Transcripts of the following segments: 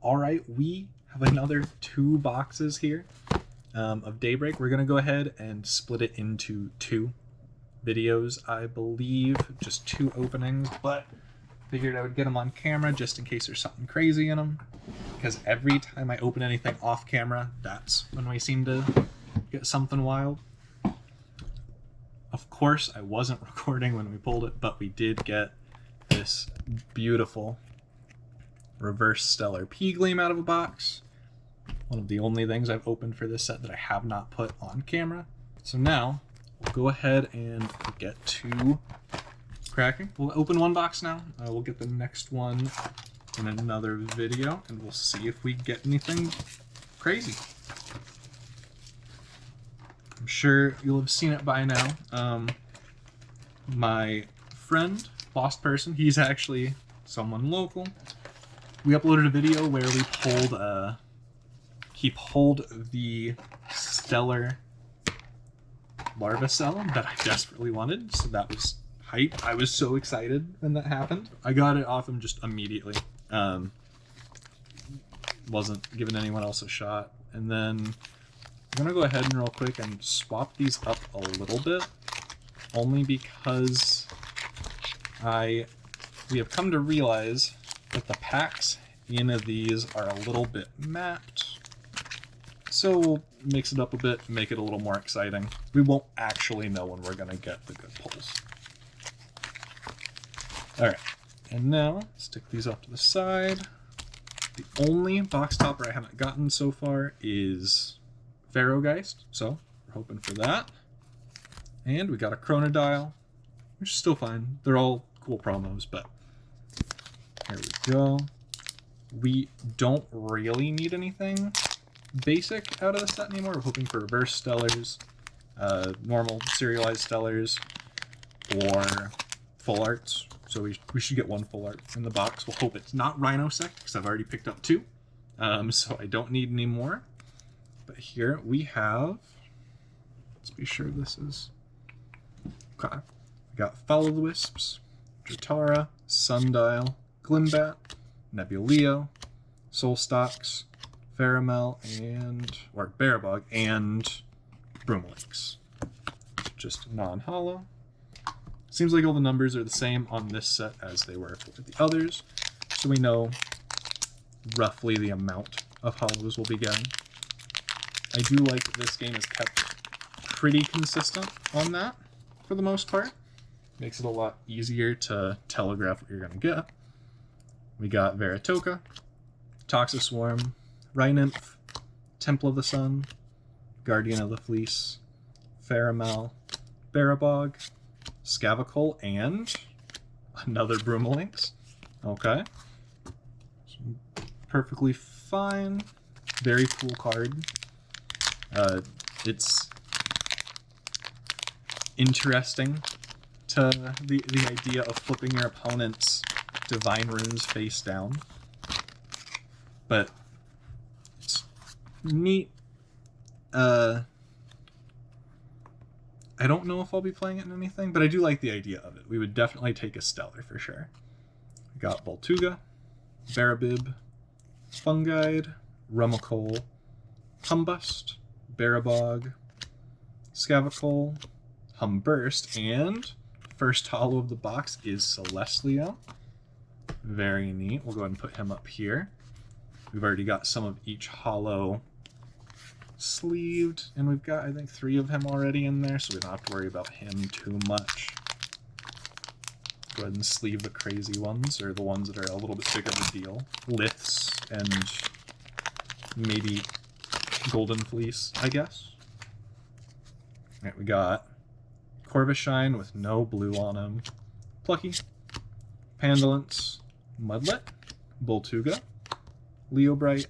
All right, we have another 2 boxes here of Daybreak. We're going to go ahead and split it into 2 videos, I believe. Just 2 openings, but figured I would get them on camera just in case there's something crazy in them. Because every time I open anything off camera, that's when we seem to get something wild. Of course, I wasn't recording when we pulled it, but we did get this beautiful reverse stellar P-Gleam out of a box. One of the only things I've opened for this set that I have not put on camera. So now we'll go ahead and get to cracking. We'll open 1 box now. We'll get the next one in another video, and we'll see if we get anything crazy. I'm sure you'll have seen it by now. My friend, Lost Person, he's actually someone local. We uploaded a video where we pulled, he pulled the stellar larva cell that I desperately wanted, so that was hype. I was so excited when that happened. I got it off him just immediately. Wasn't giving anyone else a shot. And then I'm gonna go ahead and real quick and swap these up a little bit, only because we have come to realize that the packs in these are a little bit matte. So we'll mix it up a bit, make it a little more exciting. We won't actually know when we're gonna get the good pulls. Alright, and now stick these off to the side. The only box topper I haven't gotten so far is Pharaohgeist, so we're hoping for that. And we got a Chronodile, which is still fine. They're all cool promos, but there we go. We don't really need anything basic out of the set anymore. We're hoping for reverse stellars, normal serialized stellars, or full arts. So we should get 1 full art in the box. We'll hope it's not Rhinosect, because I've already picked up 2. So I don't need any more. But here we have, let's be sure this is, okay. We got Foul-O-The-Wisps, Jotara, Sundial, Glimbat, Nebuleo, Solstox, Pheramel, or Barabog, and Broomalinx. Just non-hollow. Seems like all the numbers are the same on this set as they were for the others, so we know roughly the amount of hollows we'll be getting. I do like that this game is kept pretty consistent on that for the most part. Makes it a lot easier to telegraph what you're going to get. We got Veratoka, Toxiswarm, Rhynymph, Temple of the Sun, Guardian of the Fleece, Pheramel, Barabog, Scavacol, and another Broomalinx. Okay. Perfectly fine. Very cool card. It's interesting to the idea of flipping your opponent's Divine Runes face down. But it's neat. I don't know if I'll be playing it in anything, but I do like the idea of it. We would definitely take a Stellar for sure. We got Voltuga, Barabib, Fungide, Rumacole, Humbust, Barabog, Scavacol, Humburst, and first hollow of the box is Celestia. Very neat. We'll go ahead and put him up here. We've already got some of each hollow sleeved, and we've got, I think, 3 of him already in there, so we don't have to worry about him too much. Go ahead and sleeve the crazy ones, or the ones that are a little bit bigger of a deal. Liths and maybe Golden Fleece, I guess. Alright, we got Corvishine with no blue on him, Plucky, Pandalance, Mudlet, Voltuga, Leobright,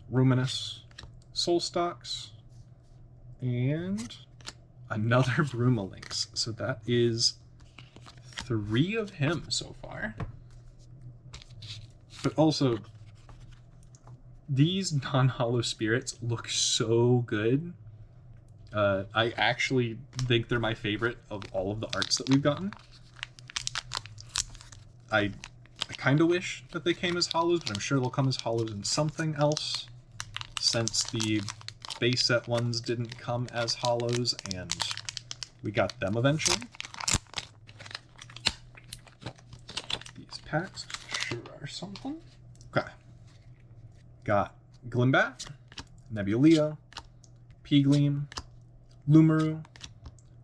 Ruminous, Solstox, and another Broomalinx. So that is 3 of him so far. But also, these non-hollow spirits look so good. I actually think they're my favorite of all of the arts that we've gotten. I I kind of wish that they came as hollows, but I'm sure they'll come as hollows in something else, since the base set ones didn't come as hollows, and we got them eventually. These packs sure are something. Okay. Got Glimbat, Nebulea, P-Gleam, Lumaru,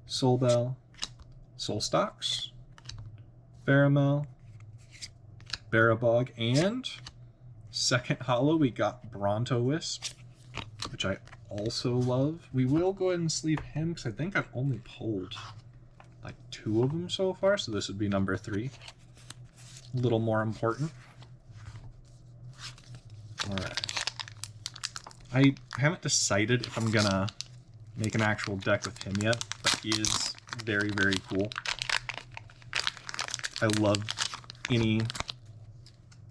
Solbell, Solstox, Faramel, Barabog, and second hollow we got Bronto-Wisp, which I also love. We will go ahead and sleeve him because I think I've only pulled like 2 of them so far, so this would be number 3. A little more important. Alright. I haven't decided if I'm gonna make an actual deck with him yet, but he is very, very cool. I love any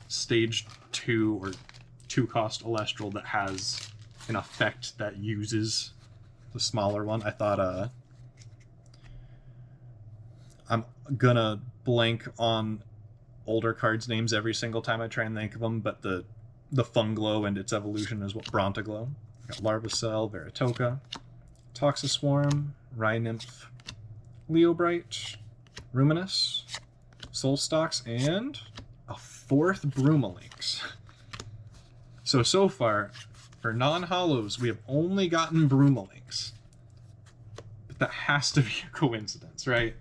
stage 2 or 2-cost Elestral that has an effect that uses the smaller one. I thought I'm gonna blank on older cards' names every single time I try and think of them, but the Funglow and its evolution is what Brontoglow. Got Larvacell, Veratoka, Toxiswarm, Rhynymph, Leobright, Ruminus, Solstox, and a 4th Brumalinx. So far, for non-hollows, we have only gotten Brumalinx. But that has to be a coincidence, right?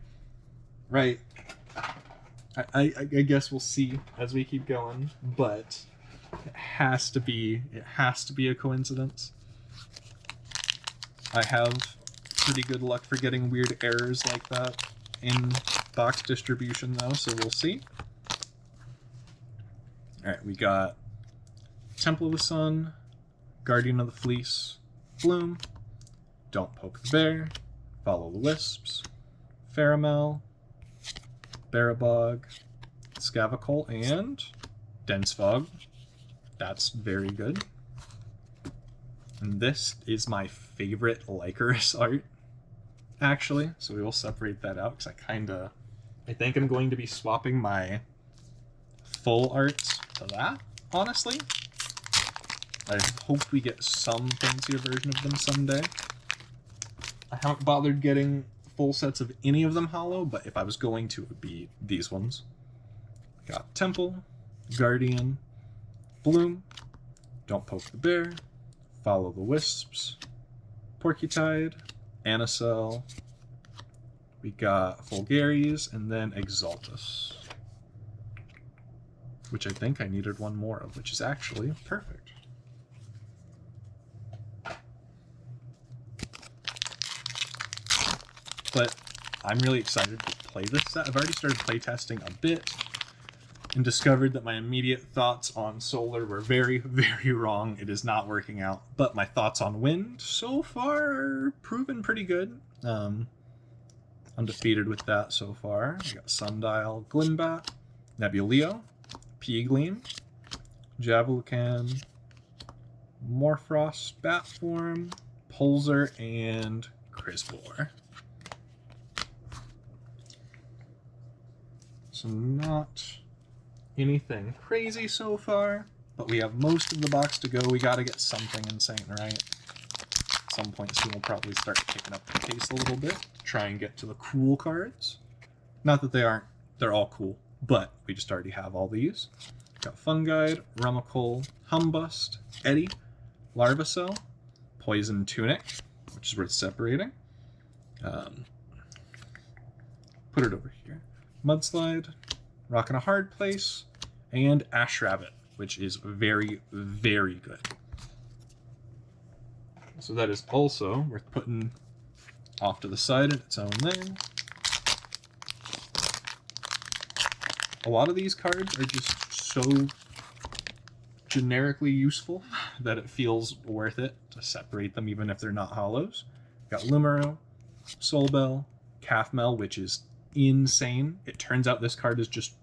Right. I guess we'll see as we keep going, but it has to be a coincidence. I have pretty good luck for getting weird errors like that in box distribution though, so we'll see. Alright, we got Temple of the Sun, Guardian of the Fleece, Bloom, Don't Poke the Bear, Follow the Wisps, Faramel, Barabog, Scavacol, and Dense Fog. That's very good. And this is my favorite Lycoris art, actually. So we will separate that out because I think I'm going to be swapping my full arts to that, honestly. I hope we get some fancier version of them someday. I haven't bothered getting full sets of any of them hollow, but if I was going to, it would be these ones. Got Temple, Guardian, Bloom, Don't Poke the Bear, Follow the Wisps, Porcutide, Anisel, we got Fulgaris, and then Exaltus, which I think I needed one more of, which is actually perfect. But I'm really excited to play this set. I've already started playtesting a bit and discovered that my immediate thoughts on Solar were very, very wrong. It is not working out. But my thoughts on Wind so far are proven pretty good. Undefeated with that so far. We got Sundial, Glimbat, Nebuleo, P-Gleam, Javelcan, Morphrost, Batform, Pulsar, and Crispor. So not anything crazy so far, but we have most of the box to go. We got to get something insane, right? At some point soon we'll probably start picking up the pace a little bit, try and get to the cool cards. Not that they aren't, they're all cool, but we just already have all these. Got Funguide, Rummikole, Humbust, Eddie, Larvacell, Poison Tunic, which is worth separating. Put it over here. Mudslide, Rockin' a Hard Place, and Ash Rabbit, which is very, very good. So that is also worth putting off to the side in its own thing. A lot of these cards are just so generically useful that it feels worth it to separate them even if they're not hollows. Got Lumaru, Solbell, Calfmel, which is insane. It turns out this card is just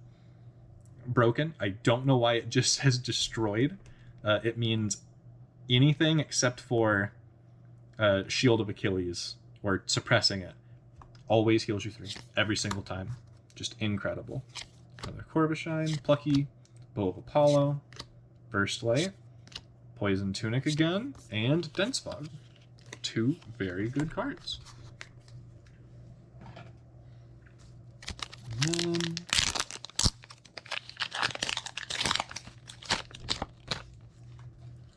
broken. I don't know why it just says destroyed. It means anything except for Shield of Achilles or suppressing it. Always heals you 3 every single time. Just incredible. Another Corvishine, Plucky, Bow of Apollo, Burst Light, Poison Tunic again, and Dense Fog. 2 very good cards. And then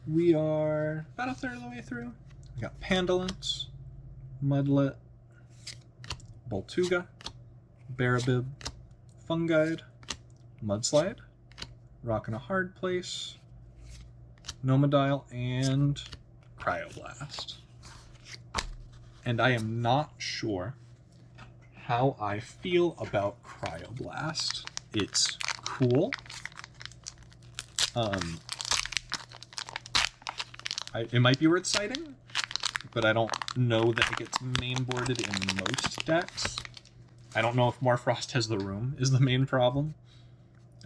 we are about a third of the way through. We got Pandolence, Mudlet, Boltuga, Barabib, Fungide, Mudslide, Rock in a Hard Place, Nomodile, and Cryoblast. And I am not sure how I feel about Cryoblast. It's cool. It might be worth citing, but I don't know that it gets mainboarded in most decks. I don't know if Morfrost has the room, is the main problem.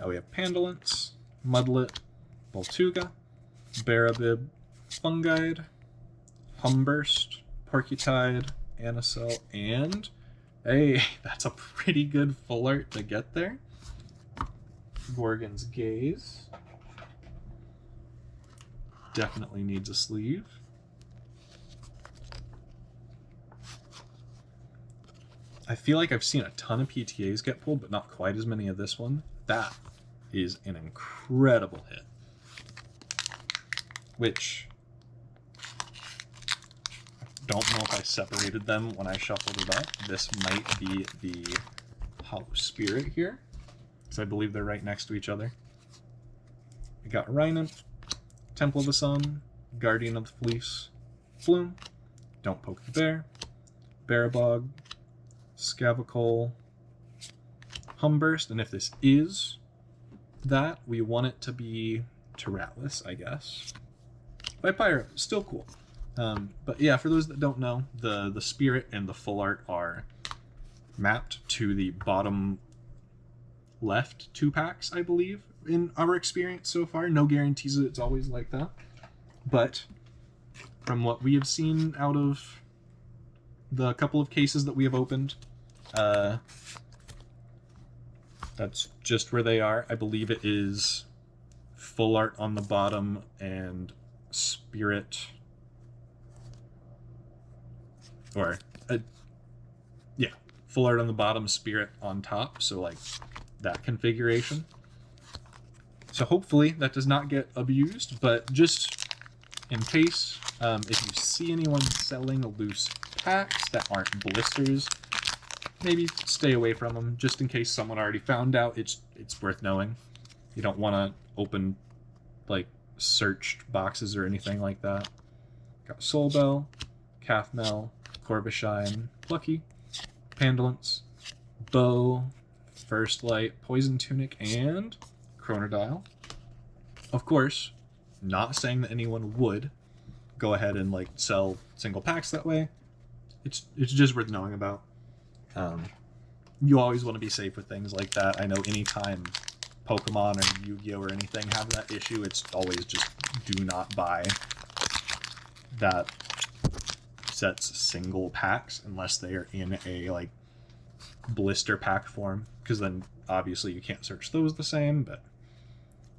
We have Pandolence, Mudlet, Boltuga, Barabib, Fungide, Humburst, Porcutide, Anisel, and hey, that's a pretty good full art to get there. Gorgon's Gaze. Definitely needs a sleeve. I feel like I've seen a ton of PTAs get pulled, but not quite as many of this one. That is an incredible hit. Which, I don't know if I separated them when I shuffled it up. This might be the Hollow Spirit here, because I believe they're right next to each other. We got Rhynant, Temple of the Sun, Guardian of the Fleece, Flume, Don't Poke the Bear, Barabog, Scavacole, Humburst, and if this is that, we want it to be Terralis, I guess. By Pyro, still cool. But yeah, for those that don't know, the Spirit and the full art are mapped to the bottom left 2 packs, I believe, in our experience so far. No guarantees that it's always like that. But from what we have seen out of the couple of cases that we have opened, that's just where they are. I believe it is full art on the bottom and Spirit, or yeah, full art on the bottom, Spirit on top, so like that configuration. So hopefully that does not get abused, but just in case, if you see anyone selling loose packs that aren't blisters, maybe stay away from them, just in case someone already found out. It's worth knowing. You don't want to open like searched boxes or anything like that. Got Soul Bell, Calfmel, Corvishine, Plucky, Pandolence, Bow, First Light, Poison Tunic, and Chronodile. Of course, not saying that anyone would go ahead and like sell single packs that way. It's just worth knowing about. You always want to be safe with things like that. I know anytime Pokemon or Yu-Gi-Oh or anything have that issue, it's always just do not buy that sets single packs unless they are in a like blister pack form, because then obviously you can't search those the same. But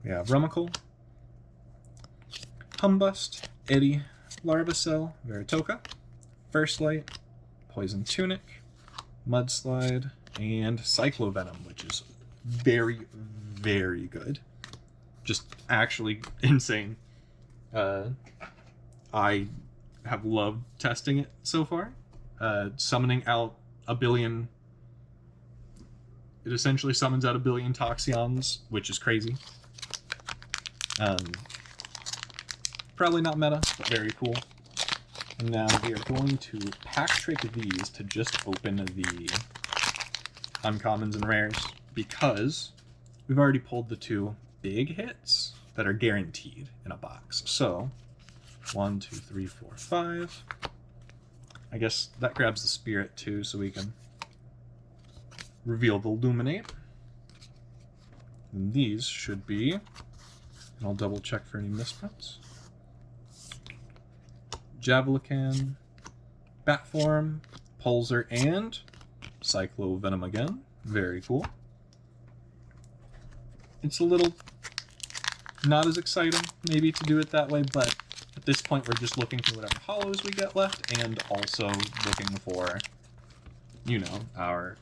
we have Rummikle, Humbust, Eddy, Larvacell, Veritoka, First Light, Poison Tunic, Mudslide, and Cyclovenom, which is very, very good. Just actually insane. I have loved testing it so far. Summoning out a billion... It essentially summons out a billion Toxion's, which is crazy. Probably not meta, but very cool. And now we are going to pack trick these to just open the uncommons and rares, because we've already pulled the 2 big hits that are guaranteed in a box. So 1, 2, 3, 4, 5. I guess that grabs the Spirit too, so we can reveal the Luminate. And these should be, and I'll double check for any misprints, Javelican, Batform, Pulsar, and Cyclovenom again. Very cool. It's a little not as exciting, maybe, to do it that way, but at this point we're just looking for whatever hollows we get left, and also looking for, you know, our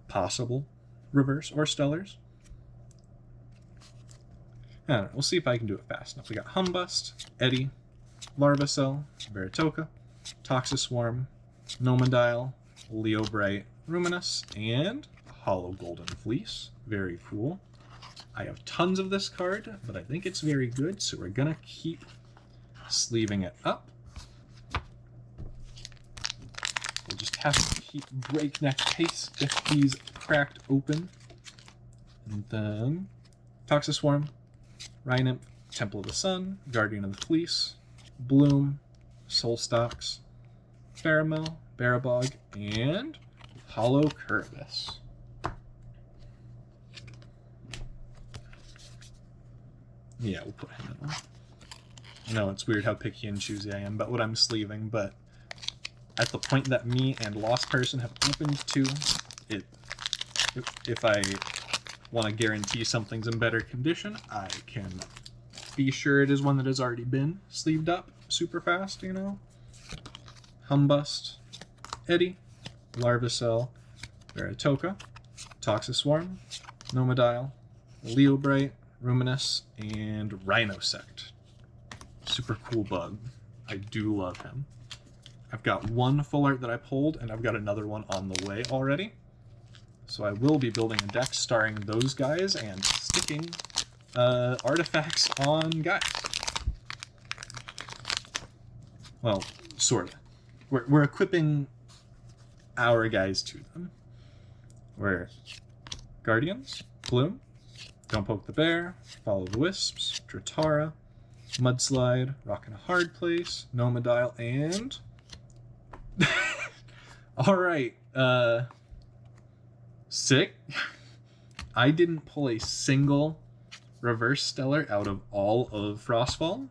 possible reverse or stellars. I don't know, we'll see if I can do it fast enough. We got Humbust, Eddy, Larvacell, Veritoka, Toxiswarm, Nomodile, Leobright, Ruminous, and Hollow Golden Fleece. Very cool. I have tons of this card, but I think it's very good, so we're gonna keep sleeving it up. We'll just have to keep breakneck pace if these cracked open. And then Toxiswarm, Rhynymph, Temple of the Sun, Guardian of the Fleece, Bloom, Soulstocks, Pheramel, Barabog, and Hollow Curvus. Yeah, we'll put him in one. I know it's weird how picky and choosy I am about what I'm sleeving, but at the point that me and Lost Person have opened to, if I want to guarantee something's in better condition, I can be sure it is one that has already been sleeved up super fast, you know? Humbust, Eddy, Larvacell, Veritoka, Toxiswarm, Nomodile, Leobright, Ruminous, and Rhinosect. Super cool bug. I do love him. I've got one full art that I pulled, and I've got another one on the way already. So I will be building a deck starring those guys and sticking artifacts on guys. Well, sort of. We're equipping our guys to them. We're Guardians, Bloom, Don't Poke the Bear, Follow the Wisps, Dratara, Mudslide, Rock in a Hard Place, Nomodile, and... Alright, sick. I didn't pull a single reverse stellar out of all of Frostfall.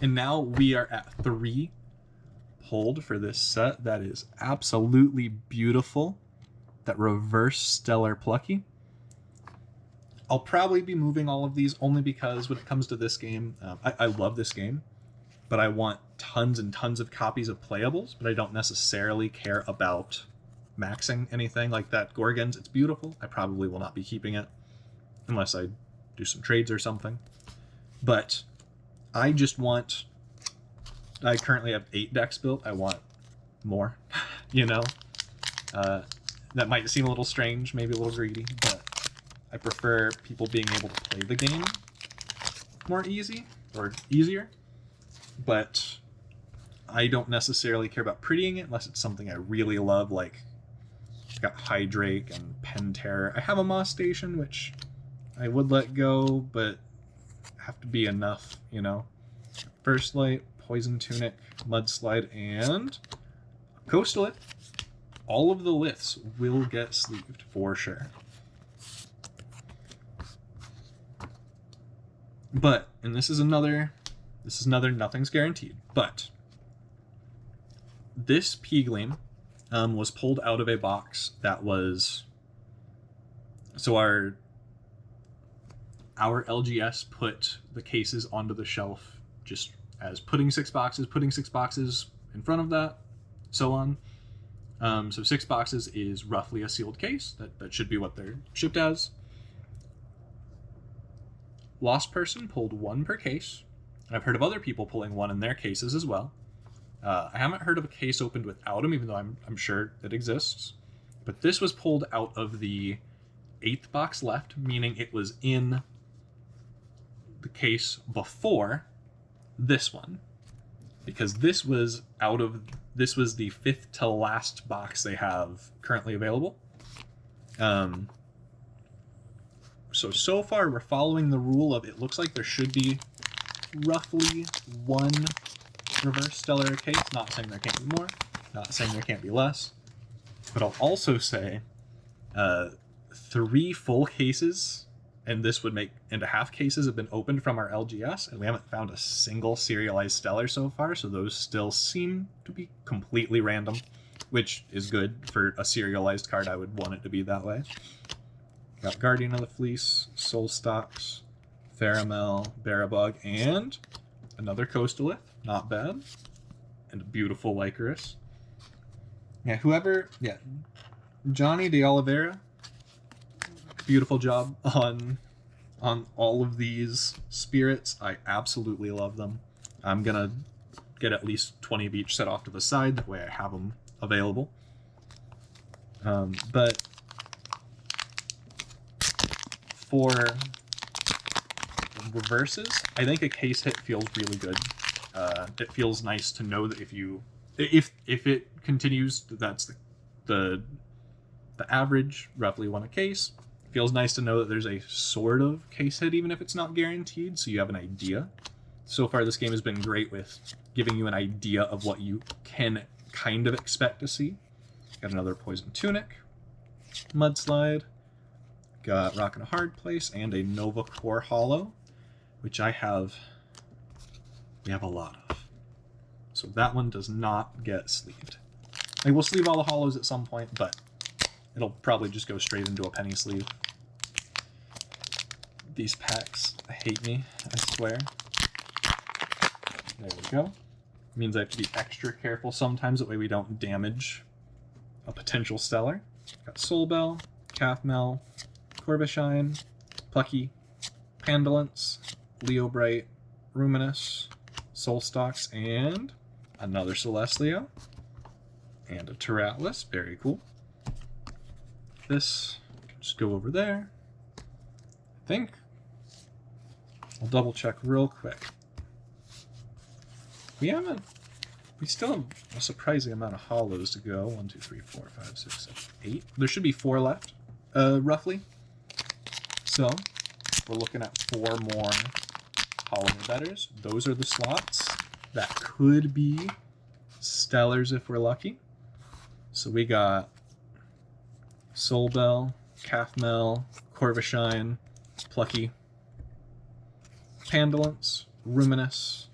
And now we are at 3 pulled for this set. That is absolutely beautiful. That reverse stellar Plucky. I'll probably be moving all of these only because when it comes to this game, I love this game, but I want tons and tons of copies of playables, but I don't necessarily care about maxing anything like that. Gorgons, it's beautiful. I probably will not be keeping it unless I do some trades or something. But I just want... I currently have 8 decks built. I want more, you know? That might seem a little strange, maybe a little greedy, but I prefer people being able to play the game more easier. But I don't necessarily care about prettying it unless it's something I really love, like I've got Hydrake and Penterror. I have a Moss Station, which I would let go, but have to be enough, you know? First Light, Poison Tunic, Mudslide, and Coastal. All of the liths will get sleeved for sure. But, and this is another nothing's guaranteed, but this Peegleam was pulled out of a box that was, so our LGS put the cases onto the shelf just as putting 6 boxes in front of that, so on. So 6 boxes is roughly a sealed case. That should be what they're shipped as. Lost Person pulled 1 per case. I've heard of other people pulling 1 in their cases as well. I haven't heard of a case opened without them, even though I'm sure it exists. But this was pulled out of the 8th box left, meaning it was in the case before this one. Because this was the 5th to last box they have currently available. So far we're following the rule of it looks like there should be roughly 1 reverse stellar a case. Not saying there can't be more, not saying there can't be less, but I'll also say 3 full cases, and this would make into half cases, have been opened from our LGS, and we haven't found a single serialized stellar so far, so those still seem to be completely random, which is good for a serialized card. I would want it to be that way. Got Guardian of the Fleece, Soul Stalks, Faramel, Barabog, and another Coastalith. Not bad. And a beautiful Lycoris. Yeah, Johnny de Oliveira, beautiful job on all of these spirits. I absolutely love them. I'm gonna get at least 20 of each set off to the side, that way I have them available. But for reverses, I think a case hit feels really good. It feels nice to know that if it continues, that's the average, roughly one a case. It feels nice to know that there's a sort of case hit, even if it's not guaranteed, so you have an idea. So far, this game has been great with giving you an idea of what you can kind of expect to see. Got another Poison Tunic, Mudslide, got Rock and a Hard Place, and a Nova Core Hollow, which we have a lot of. So that one does not get sleeved. Like, we'll sleeve all the hollows at some point, but it'll probably just go straight into a penny sleeve. These packs hate me, I swear. There we go. Means I have to be extra careful sometimes, that way we don't damage a potential stellar. Got Soulbell, Calfmel, Corvishine, Plucky, Pandolence, Leobright, Ruminous, Soulstalks, and another Celestia, and a Terratlas. Very cool. This can just go over there. I think I'll double check real quick. We still have a surprising amount of hollows to go. 1, 2, 3, 4, 5, 6, 7, 8. There should be 4 left, roughly. So we're looking at 4 more hollow betters. Those are the slots that could be stellars if we're lucky. So we got Soulbell, Calfmel, Corvishine, Plucky, Pandolence, Ruminous,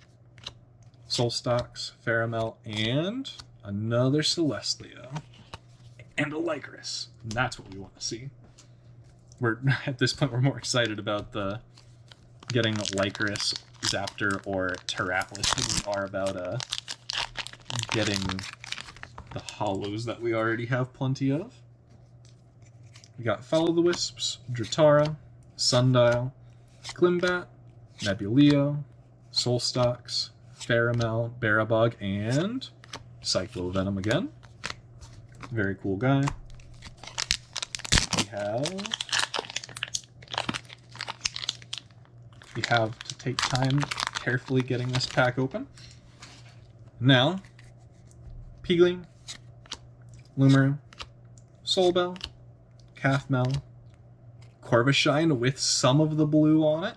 Soulstalks, Faramel, and another Celestia, and a Lycoris. And that's what we want to see. At this point, we're more excited about getting a Lycoris, Zaptor, or Terratlas than we are about getting the hollows that we already have plenty of. We got Follow the Wisps, Dratara, Sundial, Glimbat, Nebuleo, Soulstalks, Faramel, Barabog, and Cyclovenom again. Very cool guy. We have to take time carefully getting this pack open. Now, Peegling, Lumeru, Soulbell, Calfmel, Corvishine with some of the blue on it.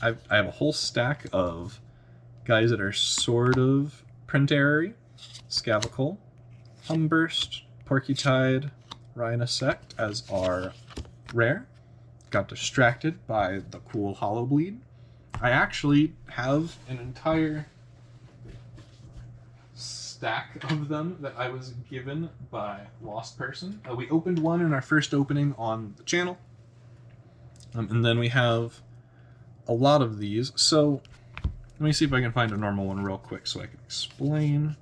I have a whole stack of guys that are sort of print error-y. Scavacol, Humburst, Porcutide, Rhinosect as our rare. Got distracted by the cool Hollow Bleed. I actually have an entire stack of them that I was given by Lost Person. We opened one in our first opening on the channel. And then we have a lot of these. So let me see if I can find a normal one real quick so I can explain.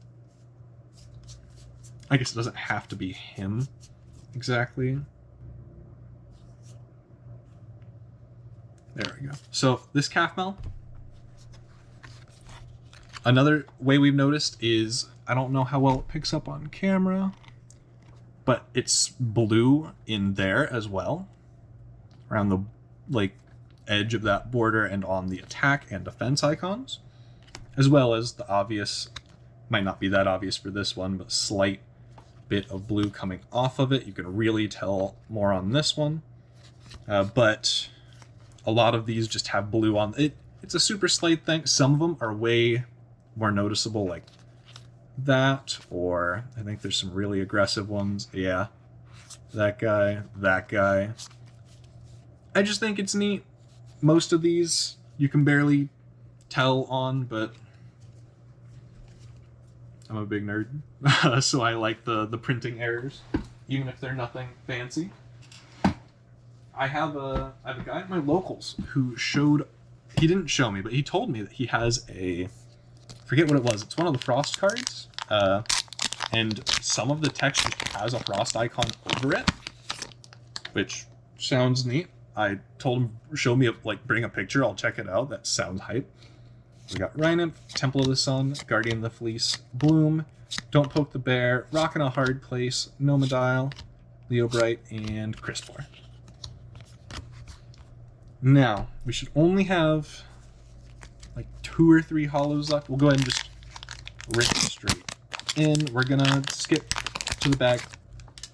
I guess it doesn't have to be him exactly. There we go. So this Calfmel, another way we've noticed is, I don't know how well it picks up on camera, but it's blue in there as well, around the edge of that border and on the attack and defense icons, as well as the obvious, might not be that obvious for this one, but slight bit of blue coming off of it. You can really tell more on this one, but a lot of these just have blue on it. It's a super slight thing. Some of them are way more noticeable, like that, or I think there's some really aggressive ones. Yeah, that guy, that guy. I just think it's neat. Most of these you can barely tell on, but I'm a big nerd, so I like the printing errors, even if they're nothing fancy. I have a guy at my locals who showed, he didn't show me, but he told me that he has a, forget what it was. It's one of the frost cards, and some of the text just has a frost icon over it, which sounds neat. I told him, show me, bring a picture, I'll check it out. That sounds hype. We got Rhinoth, Temple of the Sun, Guardian of the Fleece, Bloom, Don't Poke the Bear, Rock in a Hard Place, Nomadial, Leo Bright, and Crispor. Now, we should only have like 2 or 3 hollows left. We'll go ahead and just rip straight in. We're gonna skip to the back.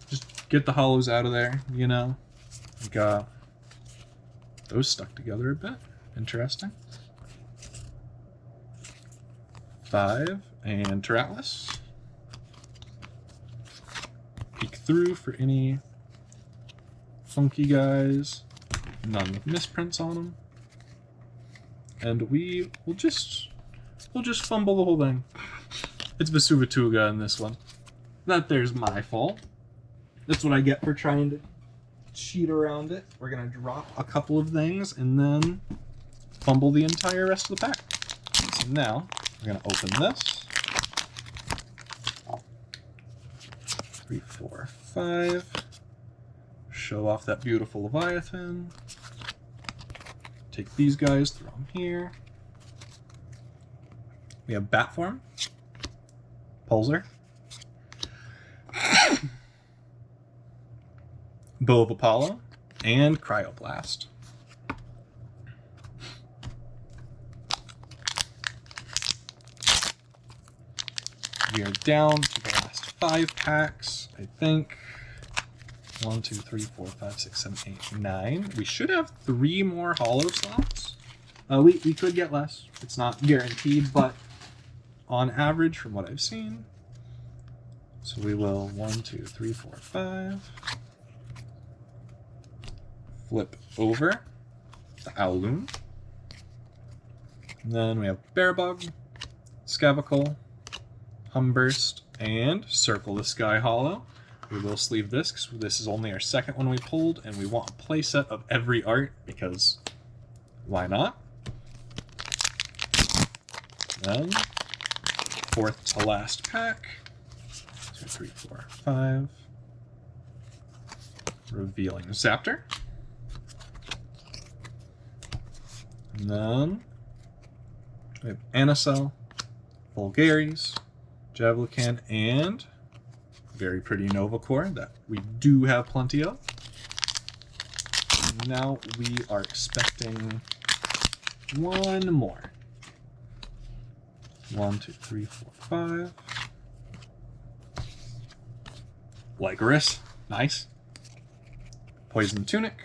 Just get the hollows out of there, you know. We got those stuck together a bit. Interesting. 5 and Terratlas. Peek through for any funky guys. None with misprints on them. And we'll just fumble the whole thing. It's Vesuvatuga in this one. There's my fault. That's what I get for trying to cheat around it. We're gonna drop a couple of things and then fumble the entire rest of the pack. So now we're gonna open this. 3, 4, 5. Show off that beautiful Leviathan. Take these guys, throw them here. We have Batform, Pulsar, Bow of Apollo, and Cryoblast. We are down to the last 5 packs, I think. 1, 2, 3, 4, 5, 6, 7, 8, 9. We should have 3 more hollow slots. We could get less. It's not guaranteed, but on average, from what I've seen. So we will 1, 2, 3, 4, 5. Flip over the Owloon. And then we have Bearbug, Scavicle, Humburst, and Circle the Sky Hollow. We will sleeve this because this is only our second one we pulled, and we want a playset of every art because why not? Then, 4th to last pack. 2, 3, 4, 5. Revealing Zaptor. And then we have Anacell, Vulgaris, Javelican, and very pretty Novacore that we do have plenty of. And now we are expecting 1 more. 1, 2, 3, 4, 5. Lycoris, nice. Poison Tunic,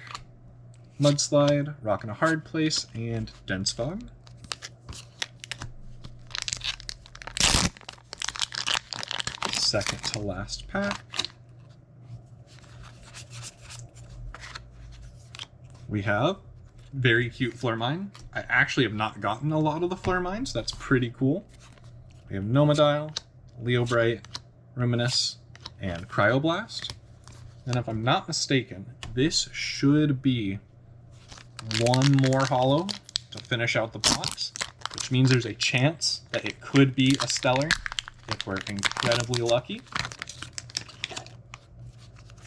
Mudslide, Rock in a Hard Place, and Dense Fog. Second to last pack. We have very cute Flormine. I actually have not gotten a lot of the Flormines. That's pretty cool. We have Nomadial, Leobright, Ruminus, and Cryoblast. And if I'm not mistaken, this should be 1 more hollow to finish out the box, which means there's a chance that it could be a Stellar if we're incredibly lucky.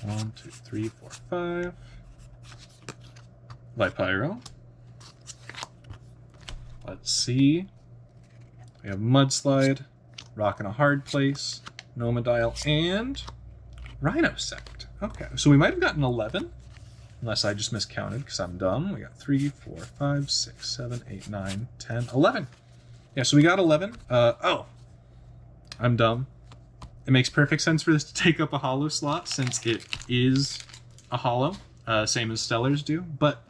1, 2, 3, 4, 5. Vipyro. Let's see. We have Mudslide, Rock in a Hard Place, Nomadial, and Rhinosect. Okay, so we might have gotten 11, unless I just miscounted because I'm dumb. We got 3, 4, 5, 6, 7, 8, 9, 10, 11. Yeah, so we got 11. Oh, I'm dumb. It makes perfect sense for this to take up a hollow slot since it is a hollow, same as Stellars do, but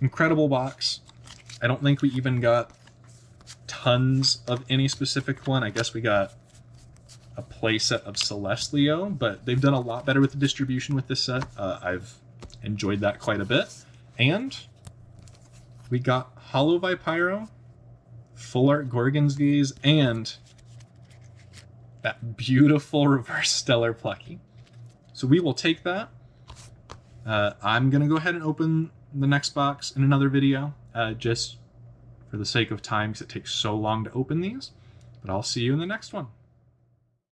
incredible box. I don't think we even got tons of any specific one. I guess we got a playset of Celestleo, but they've done a lot better with the distribution with this set. I've enjoyed that quite a bit. And we got Hollow Vipyro, Full Art Gorgon's Gaze, and that beautiful reverse Stellar Plucky. So we will take that, I'm going to go ahead and open the next box in another video, just for the sake of time, because it takes so long to open these. But I'll see you in the next one.